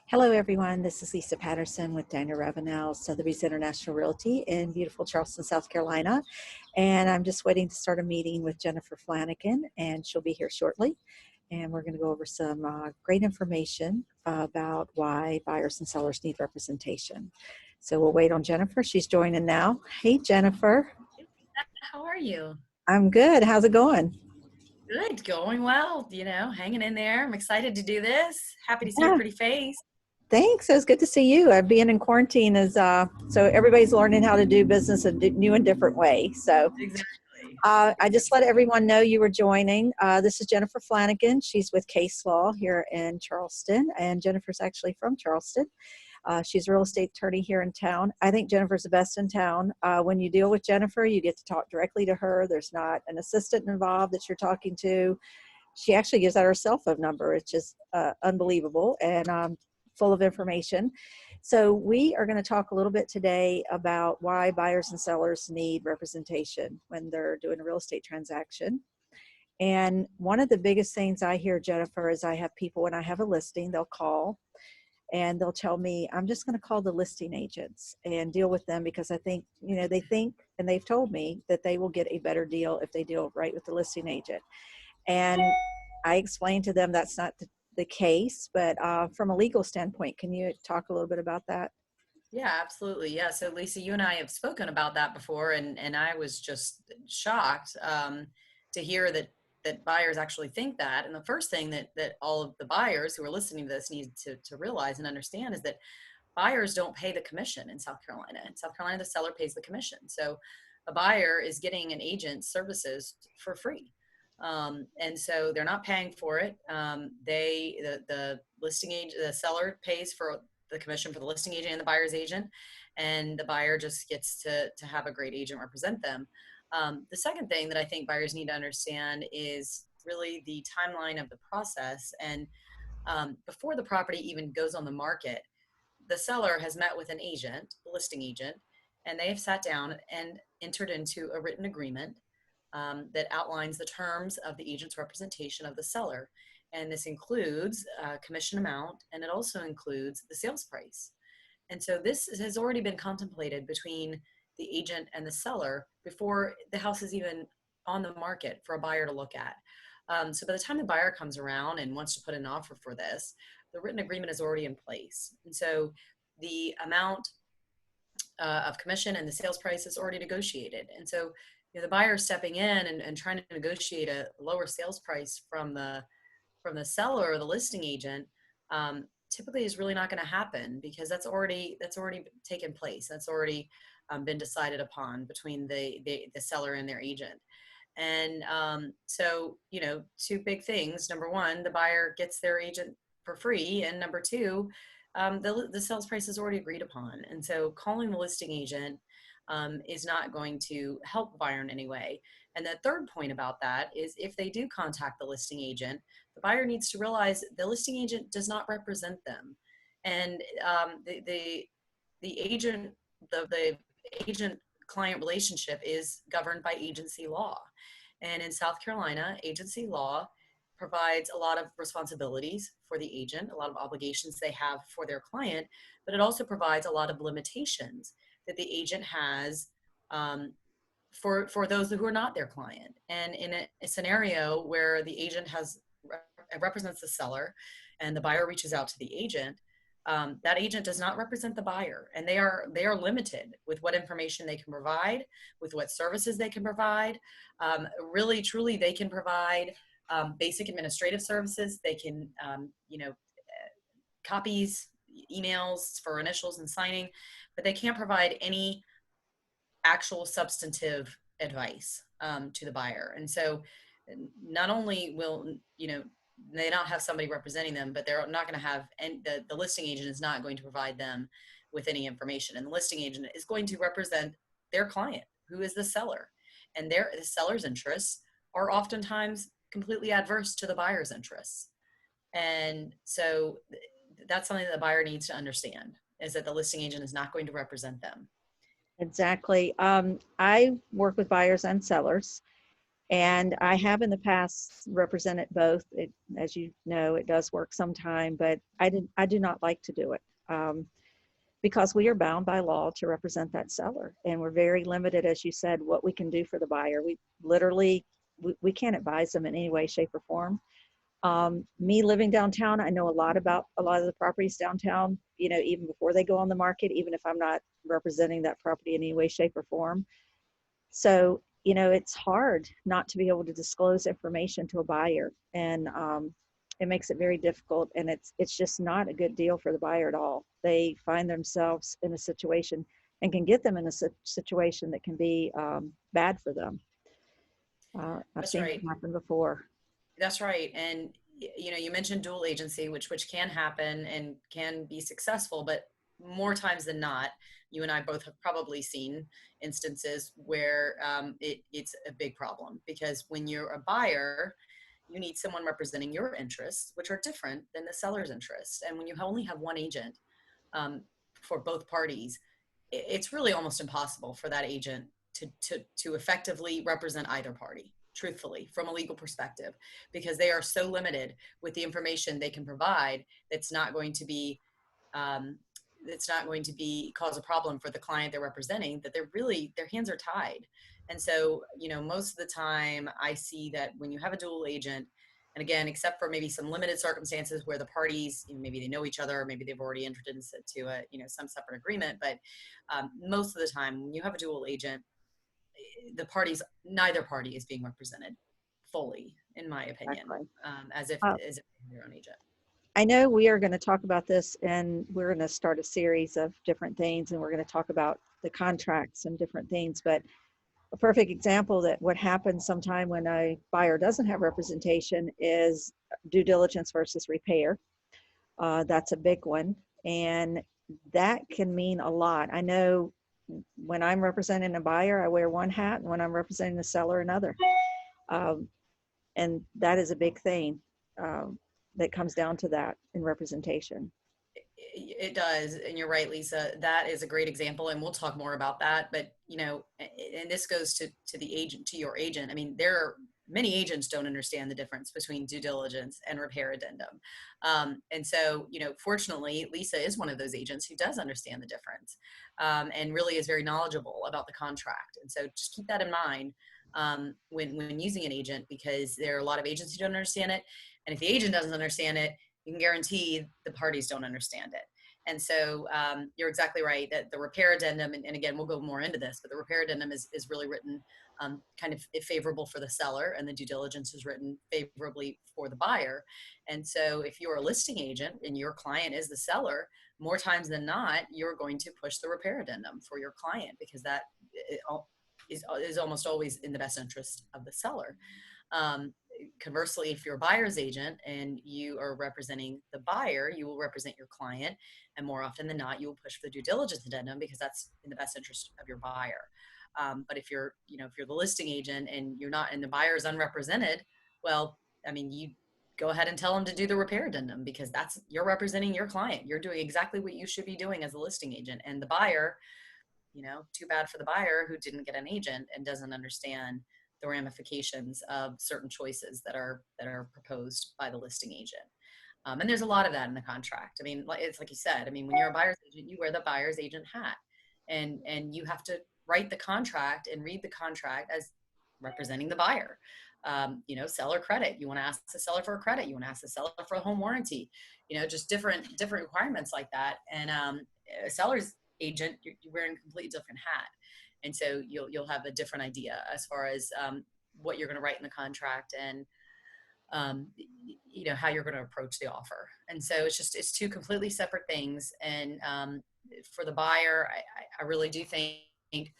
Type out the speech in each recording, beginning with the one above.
Hello, everyone. This is Lisa Patterson with Daniel Ravenel, Sotheby's International Realty in beautiful Charleston, South Carolina. And I'm just waiting to start a meeting with Jennifer Flanagin, and she'll be here shortly. And we're going to go over some great information about why buyers and sellers need representation. So we'll wait on Jennifer. She's joining now. Hey, Jennifer. How are you? I'm good. How's it going? Good, going well, hanging in there. I'm excited to do this. Happy to see your Yeah. pretty face. Thanks. It was good to see you. Being in quarantine is so everybody's learning how to do business a new and different way. So Exactly. I just let everyone know you were joining. This is Jennifer Flanagin. She's with Case Law here in Charleston, and Jennifer's actually from Charleston. She's a real estate attorney here in town. I think Jennifer's the best in town. When you deal with Jennifer, you get to talk directly to her. There's not an assistant involved that you're talking to. She actually gives out her cell phone number. It's just unbelievable and full of information. So we are going to talk a little bit today about why buyers and sellers need representation when they're doing a real estate transaction. And one of the biggest things I hear, Jennifer, is I have people, when I have a listing, they'll call and they'll tell me, I'm just going to call the listing agents and deal with them because I think, they think, and they've told me that they will get a better deal if they deal right with the listing agent. And I explained to them that's not the case, but from a legal standpoint, can you talk a little bit about that? Yeah, absolutely. Yeah. So Lisa, you and I have spoken about that before, and I was just shocked to hear that buyers actually think that. And the first thing that all of the buyers who are listening to this need to realize and understand is that buyers don't pay the commission in South Carolina. In South Carolina, the seller pays the commission. So a buyer is getting an agent's services for free. And so they're not paying for it. The listing agent, the seller pays for the commission for the listing agent and the buyer's agent, and the buyer just gets to have a great agent represent them. The second thing that I think buyers need to understand is really the timeline of the process. And before the property even goes on the market, the seller has met with an agent, the listing agent, and they have sat down and entered into a written agreement that outlines the terms of the agent's representation of the seller. And this includes commission amount, and it also includes the sales price. And so this has already been contemplated between the agent and the seller before the house is even on the market for a buyer to look at. So by the time the buyer comes around and wants to put an offer for this, the written agreement is already in place. And so the amount of commission and the sales price is already negotiated. And so the buyer stepping in and trying to negotiate a lower sales price from the seller or the listing agent typically is really not going to happen, because that's already taken place. That's already been decided upon between the seller and their agent. And so, two big things. Number one, the buyer gets their agent for free. And number two, the sales price is already agreed upon. And so calling the listing agent is not going to help the buyer in any way. And the third point about that is, if they do contact the listing agent, the buyer needs to realize the listing agent does not represent them. And the agent, the agent client relationship is governed by agency law. And in South Carolina, agency law provides a lot of responsibilities for the agent, a lot of obligations they have for their client, but it also provides a lot of limitations that the agent has for those who are not their client. And in a scenario where the agent represents the seller and the buyer reaches out to the agent, that agent does not represent the buyer, and they are limited with what information they can provide, with what services they can provide. Really, truly, they can provide basic administrative services. They can, copies, emails for initials and signing, but they can't provide any actual substantive advice to the buyer. And so not only will, they not have somebody representing them, but they're not going to have, and the listing agent is not going to provide them with any information. And the listing agent is going to represent their client, who is the seller. And the seller's interests are oftentimes completely adverse to the buyer's interests. And so that's something that the buyer needs to understand, is that the listing agent is not going to represent them. Exactly. I work with buyers and sellers. And I have in the past represented both. As you know, it does work sometime, but I do not like to do it. Because we are bound by law to represent that seller. And we're very limited, as you said, what we can do for the buyer. We literally, we can't advise them in any way, shape, or form. Me living downtown, I know a lot about a lot of the properties downtown, even before they go on the market, even if I'm not representing that property in any way, shape, or form. So, it's hard not to be able to disclose information to a buyer. And it makes it very difficult. And it's just not a good deal for the buyer at all. They find themselves in a situation and can get them in a situation that can be bad for them. I've That's seen it right. happen before. That's right. And you mentioned dual agency, which can happen and can be successful, but more times than not, you and I both have probably seen instances where it's a big problem, because when you're a buyer, you need someone representing your interests, which are different than the seller's interests. And when you only have one agent um, for both parties, it's really almost impossible for that agent to effectively represent either party, truthfully, from a legal perspective, because they are so limited with the information they can provide. That's not going to be um, cause a problem for the client they're representing, that their hands are tied. And so, most of the time I see that when you have a dual agent, and again, except for maybe some limited circumstances where the parties, maybe they know each other, or maybe they've already entered into some separate agreement, but most of the time when you have a dual agent, neither party is being represented fully, in my opinion, Exactly. as if their own agent. I know we are going to talk about this, and we're going to start a series of different things, and we're going to talk about the contracts and different things. But a perfect example that what happens sometime when a buyer doesn't have representation is due diligence versus repair. That's a big one, and that can mean a lot. I know when I'm representing a buyer, I wear one hat, and when I'm representing the seller, another. Um, and that is a big thing that comes down to that in representation. It does, and you're right, Lisa. That is a great example, and we'll talk more about that. But and this goes to the agent, to your agent. I mean, there are many agents don't understand the difference between due diligence and repair addendum, and so fortunately, Lisa is one of those agents who does understand the difference, and really is very knowledgeable about the contract. And so just keep that in mind when using an agent, because there are a lot of agents who don't understand it, and if the agent doesn't understand it, you can guarantee the parties don't understand it. And so you're exactly right that the repair addendum, and again, we'll go more into this, but the repair addendum is really written kind of favorable for the seller, and the due diligence is written favorably for the buyer. And so if you're a listing agent and your client is the seller, more times than not, you're going to push the repair addendum for your client, because that is almost always in the best interest of the seller. Conversely, if you're a buyer's agent and you are representing the buyer, you will represent your client, and more often than not, you will push for the due diligence addendum, because that's in the best interest of your buyer. But if you're the listing agent and you're not, and the buyer is unrepresented, well, I mean, you go ahead and tell them to do the repair addendum, because you're representing your client. You're doing exactly what you should be doing as a listing agent, and the buyer, too bad for the buyer who didn't get an agent and doesn't understand the ramifications of certain choices that are proposed by the listing agent. And there's a lot of that in the contract. I mean, it's like you said. I mean, when you're a buyer's agent, you wear the buyer's agent hat, and you have to write the contract and read the contract as representing the buyer. Seller credit. You want to ask the seller for a credit. You want to ask the seller for a home warranty. Just different requirements like that. And a seller's agent, you're wearing a completely different hat. And so you'll have a different idea as far as what you're going to write in the contract, and how you're going to approach the offer. And so it's two completely separate things. And for the buyer, I really do think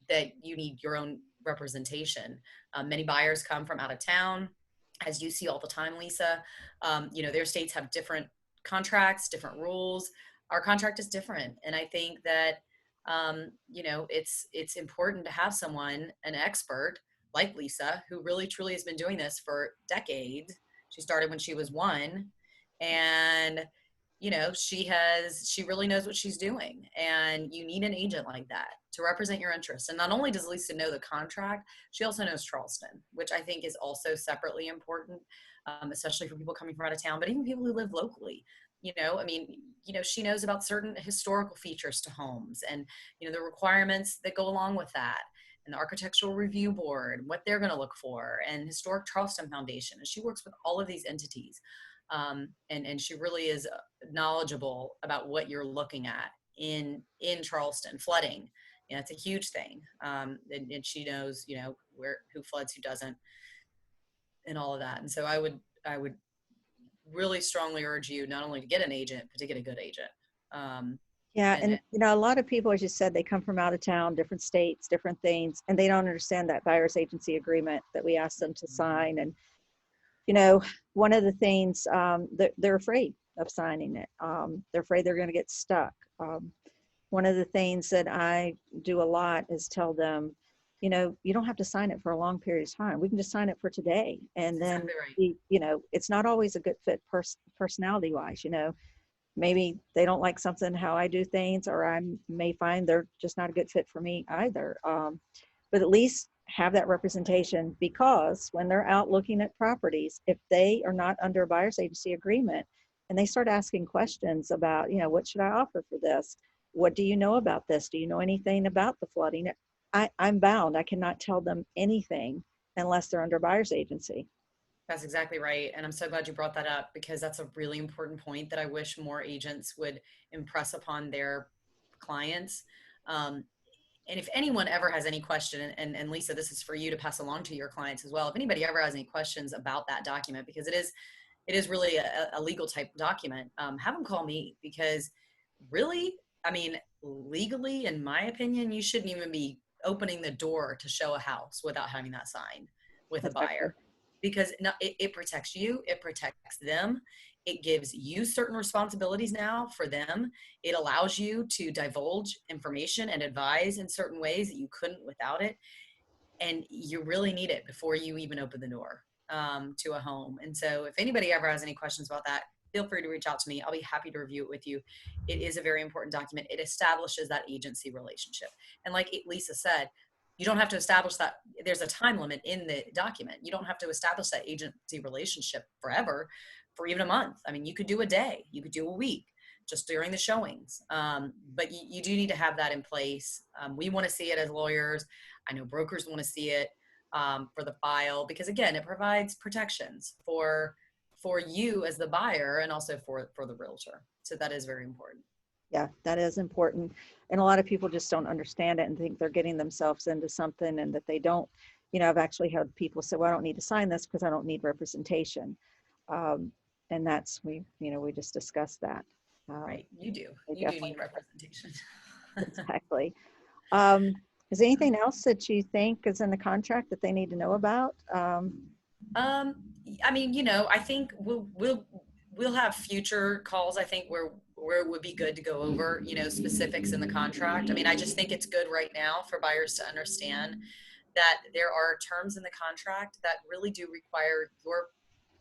that you need your own representation. Many buyers come from out of town, as you see all the time, Lisa. Their states have different contracts, different rules. Our contract is different, and I think that it's important to have someone, an expert like Lisa, who really truly has been doing this for decades. She started when she was one, and she really knows what she's doing, and you need an agent like that to represent your interests. And not only does Lisa know the contract, she also knows Charleston, which I think is also separately important, especially for people coming from out of town, but even people who live locally. I mean, she knows about certain historical features to homes, and the requirements that go along with that, and the Architectural Review Board, what they're going to look for, and Historic Charleston Foundation. And she works with all of these entities. And she really is knowledgeable about what you're looking at in Charleston. Flooding, it's a huge thing. And she knows, who floods, who doesn't, and all of that. And so I would really strongly urge you not only to get an agent, but to get a good agent. Yeah, And and a lot of people, as you said, they come from out of town, different states, different things, and they don't understand that buyer's agency agreement that we ask them to sign. And one of the things, they're afraid of signing it. They're afraid they're going to get stuck. One of the things that I do a lot is tell them, you don't have to sign it for a long period of time. We can just sign it for today. And that's then, exactly right. it's not always a good fit personality wise, maybe they don't like something how I do things, or I may find they're just not a good fit for me either. But at least have that representation, because when they're out looking at properties, if they are not under a buyer's agency agreement and they start asking questions about, what should I offer for this? What do you know about this? Do you know anything about the flooding? I'm bound. I cannot tell them anything unless they're under buyer's agency. That's exactly right. And I'm so glad you brought that up, because that's a really important point that I wish more agents would impress upon their clients. Um, and if anyone ever has any question, and Lisa, this is for you to pass along to your clients as well. If anybody ever has any questions about that document, because it is really a legal type document, have them call me, because really, I mean, legally, in my opinion, you shouldn't even be opening the door to show a house without having that signed with a Exactly. buyer, because it protects you, it protects them, it gives you certain responsibilities now for them. It allows you to divulge information and advise in certain ways that you couldn't without it. And you really need it before you even open the door to a home. And so if anybody ever has any questions about that, feel free to reach out to me. I'll be happy to review it with you. It is a very important document. It establishes that agency relationship. And like Lisa said, you don't have to establish that. There's a time limit in the document. You don't have to establish that agency relationship forever, for even a month. I mean, you could do a day, you could do a week, just during the showings. But you do need to have that in place. We want to see it as lawyers. I know brokers want to see it for the file, because again, it provides protections for you as the buyer, and also for the realtor. So that is very important. Yeah, that is important. And a lot of people just don't understand it and think they're getting themselves into something, and that they don't. I've actually had people say, well, I don't need to sign this because I don't need representation. Um, and we just discussed that. Right. You do. They You do definitely need representation. exactly. Um, is there anything else that you think is in the contract that they need to know about? Um, I mean, I think we'll have future calls, I think, where it would be good to go over, specifics in the contract. I mean, I just think it's good right now for buyers to understand that there are terms in the contract that really do require your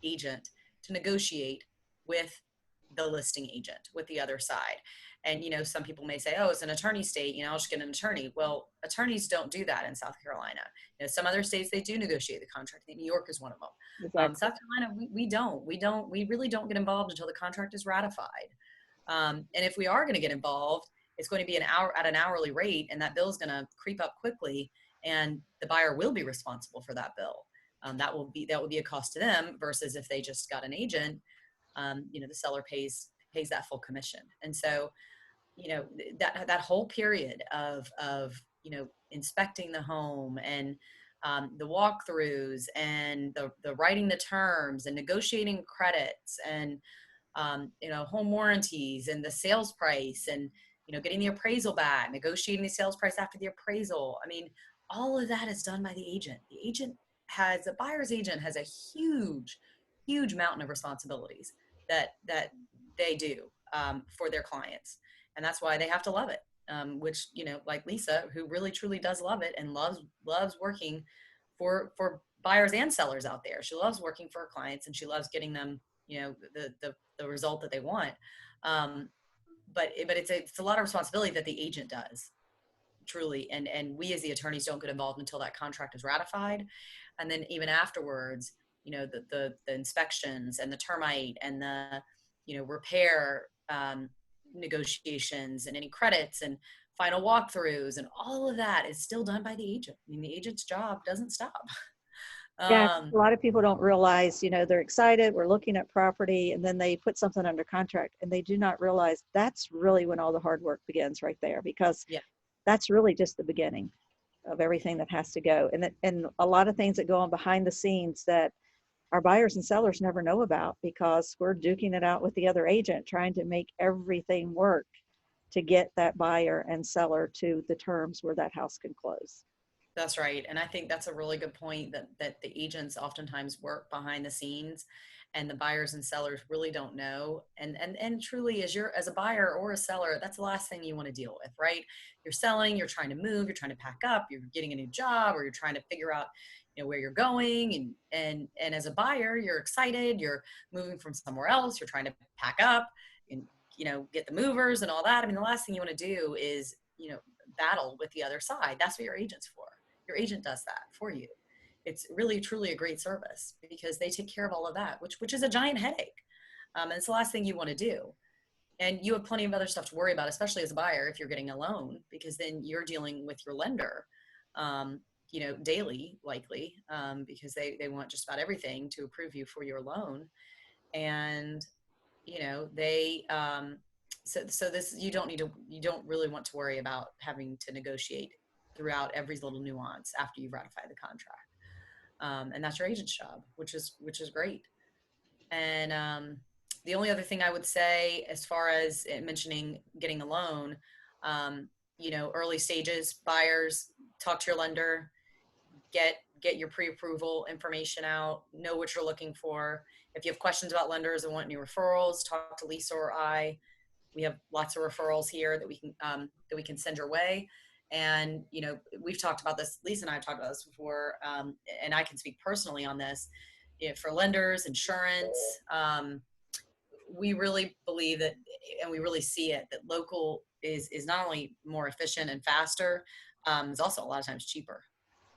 agent to negotiate with the listing agent, with the other side. And some people may say, oh, it's an attorney state, I'll just get an attorney. Well, attorneys don't do that in South Carolina. Some other states, they do negotiate the contract. I think New York is one of them. Exactly. South Carolina, we really don't get involved until the contract is ratified. And if we are going to get involved, it's going to be at an hourly rate, and that bill is going to creep up quickly, and the buyer will be responsible for that bill. That will be a cost to them, versus if they just got an agent, the seller pays that full commission. And so, that whole period of inspecting the home, and the walkthroughs, and the writing the terms, and negotiating credits, and home warranties, and the sales price, and getting the appraisal back, negotiating the sales price after the appraisal. I mean, all of that is done by the agent. The buyer's agent has a huge mountain of responsibilities that they do for their clients, and that's why they have to love it. Which, like Lisa, who really truly does love it, and loves working for buyers and sellers out there. She loves working for her clients, and she loves getting them, the result that they want. But it's a lot of responsibility that the agent does, truly. And we as the attorneys don't get involved until that contract is ratified. And then even afterwards, the inspections and the termite and the, repair negotiations and any credits and final walkthroughs and all of that is still done by the agent. I mean, the agent's job doesn't stop. Yeah, um, a lot of people don't realize, they're excited, we're looking at property, and then they put something under contract, and they do not realize that's really when all the hard work begins right there, because yeah, that's really just the beginning of everything that has to go. And a lot of things that go on behind the scenes that our buyers and sellers never know about, because we're duking it out with the other agent, trying to make everything work to get that buyer and seller to the terms where that house can close. that's right. And I think that's a really good point, that the agents oftentimes work behind the scenes and the buyers and sellers really don't know. And truly, as a buyer or a seller, that's the last thing you want to deal with, right? You're selling, you're trying to move, you're trying to pack up, you're getting a new job, or you're trying to figure out, where you're going. And as a buyer, you're excited, you're moving from somewhere else, you're trying to pack up and, get the movers and all that. I mean, the last thing you want to do is, battle with the other side. That's what your agent's for. Your agent does that for you. It's really, truly a great service because they take care of all of that, which is a giant headache. And it's the last thing you want to do. And you have plenty of other stuff to worry about, especially as a buyer, if you're getting a loan, because then you're dealing with your lender, daily, likely, because they want just about everything to approve you for your loan. And, they, so this, you don't really want to worry about having to negotiate throughout every little nuance after you've ratified the contract. And that's your agent's job, which is great. And the only other thing I would say, as far as mentioning getting a loan, early stages, buyers, talk to your lender, get your pre-approval information out, know what you're looking for. If you have questions about lenders and want new referrals, talk to Lisa or I. We have lots of referrals here that we can send your way. And, we've talked about this, Lisa and I have talked about this before, and I can speak personally on this. For lenders, insurance, we really believe that, and we really see it, that local is not only more efficient and faster, it's also a lot of times cheaper.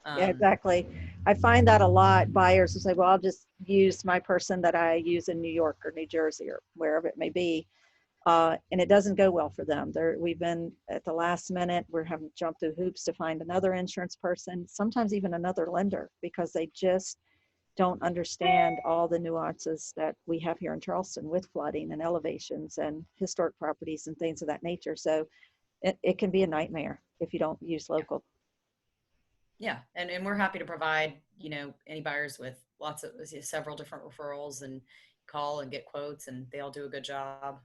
Yeah, Um, exactly. I find that a lot. Buyers will say, well, I'll just use my person that I use in New York or New Jersey or wherever it may be. And it doesn't go well for them. We've been at the last minute, we're having to jump through hoops to find another insurance person, sometimes even another lender, because they just don't understand all the nuances that we have here in Charleston with flooding and elevations and historic properties and things of that nature. So it can be a nightmare if you don't use local. yeah. And we're happy to provide, any buyers with several different referrals, and call and get quotes, and they all do a good job.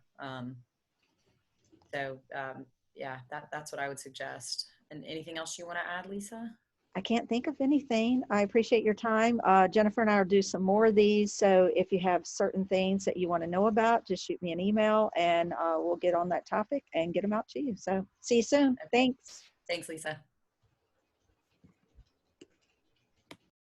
Yeah, that's what I would suggest. And anything else you want to add, Lisa? I can't think of anything. I appreciate your time. Jennifer and I will do some more of these. So if you have certain things that you want to know about, just shoot me an email and we'll get on that topic and get them out to you. So see you soon. Okay. Thanks. Thanks, Lisa.